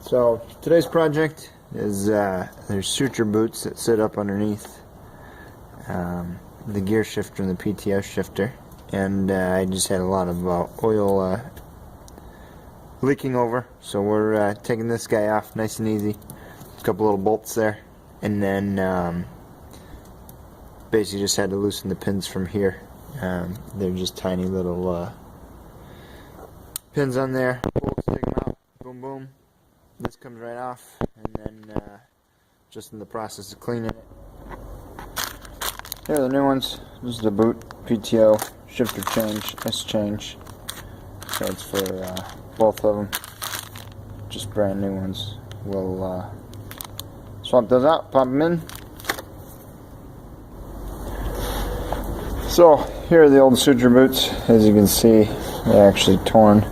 So today's project is there's suture boots that sit up underneath the gear shifter and the PTO shifter, and I just had a lot of oil leaking over, so we're taking this guy off nice and easy. A couple little bolts there, and then basically just had to loosen the pins from here. They're just tiny little pins on there. Bolts, take them out, boom boom. This comes right off, and then just in the process of cleaning it. Here are the new ones. This is the boot, PTO, shifter change, S change. So it's for both of them. Just brand new ones. We'll swap those out, pop them in. So here are the old suture boots. As you can see, they're actually torn.